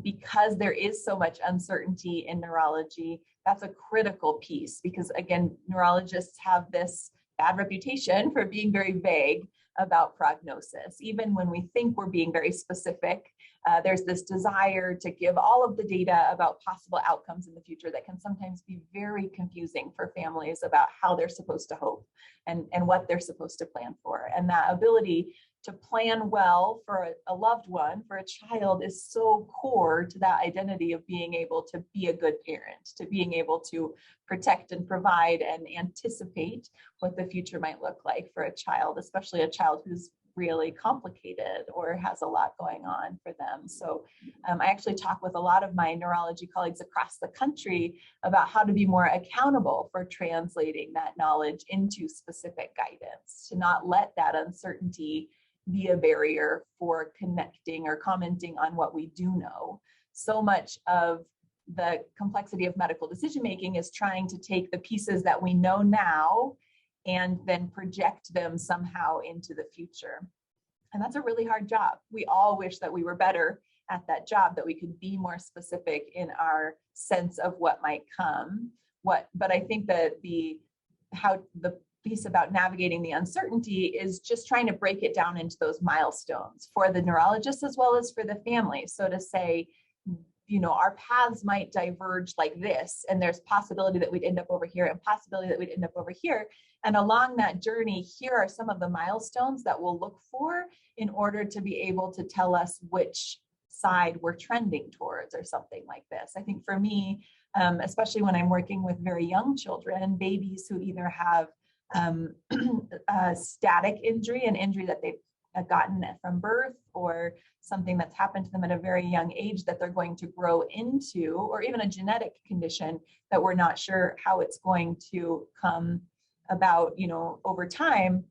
because there is so much uncertainty in neurology, that's a critical piece, because again, neurologists have this bad reputation for being very vague about prognosis. Even when we think we're being very specific, there's this desire to give all of the data about possible outcomes in the future that can sometimes be very confusing for families about how they're supposed to hope and what they're supposed to plan for. And that ability to plan well for a loved one, for a child, is so core to that identity of being able to be a good parent, to being able to protect and provide and anticipate what the future might look like for a child, especially a child who's really complicated or has a lot going on for them. So I actually talk with a lot of my neurology colleagues across the country about how to be more accountable for translating that knowledge into specific guidance, to not let that uncertainty be a barrier for connecting or commenting on what we do know. So much of the complexity of medical decision making is trying to take the pieces that we know now and then project them somehow into the future. And that's a really hard job. We all wish that we were better at that job, that we could be more specific in our sense of what might come. But I think that the piece about navigating the uncertainty is just trying to break it down into those milestones for the neurologist as well as for the family. So to say, our paths might diverge like this, and there's possibility that we'd end up over here and possibility that we'd end up over here. And along that journey, here are some of the milestones that we'll look for in order to be able to tell us which side we're trending towards, or something like this. I think for me, especially when I'm working with very young children, babies who either have a static injury, an injury that they've gotten from birth, or something that's happened to them at a very young age that they're going to grow into, or even a genetic condition that we're not sure how it's going to come about, over time.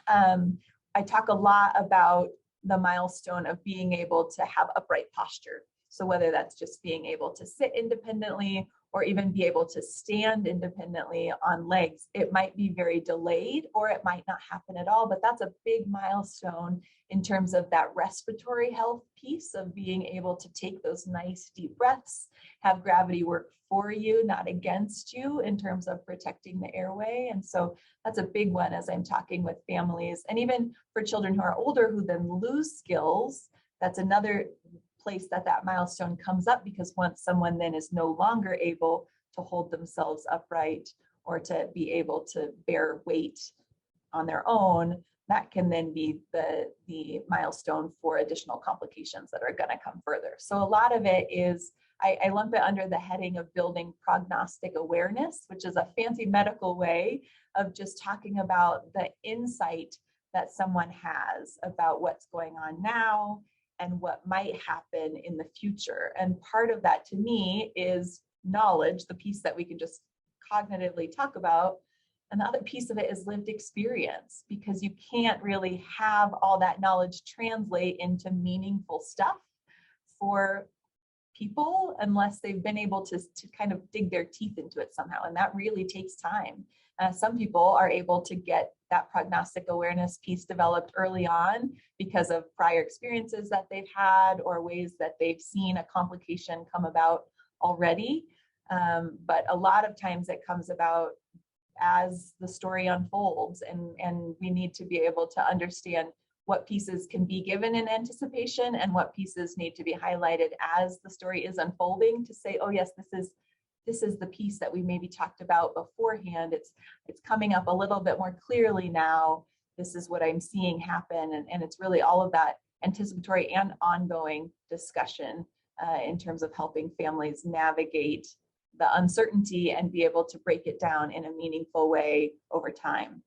I talk a lot about the milestone of being able to have upright posture. So whether that's just being able to sit independently or even be able to stand independently on legs, it might be very delayed or it might not happen at all, but that's a big milestone in terms of that respiratory health piece of being able to take those nice deep breaths, have gravity work for you, not against you, in terms of protecting the airway. And so that's a big one as I'm talking with families. And even for children who are older who then lose skills, that's another place that milestone comes up, because once someone then is no longer able to hold themselves upright or to be able to bear weight on their own, that can then be the milestone for additional complications that are going to come further. So a lot of it is, I lump it under the heading of building prognostic awareness, which is a fancy medical way of just talking about the insight that someone has about what's going on now and what might happen in the future. And part of that to me is knowledge, the piece that we can just cognitively talk about. And the other piece of it is lived experience, because you can't really have all that knowledge translate into meaningful stuff for people unless they've been able to kind of dig their teeth into it somehow. And that really takes time. Some people are able to get that prognostic awareness piece developed early on because of prior experiences that they've had or ways that they've seen a complication come about already. But a lot of times it comes about as the story unfolds, and we need to be able to understand what pieces can be given in anticipation and what pieces need to be highlighted as the story is unfolding, to say, oh yes, this is the piece that we maybe talked about beforehand. It's coming up a little bit more clearly now. This is what I'm seeing happen. And it's really all of that anticipatory and ongoing discussion in terms of helping families navigate the uncertainty and be able to break it down in a meaningful way over time.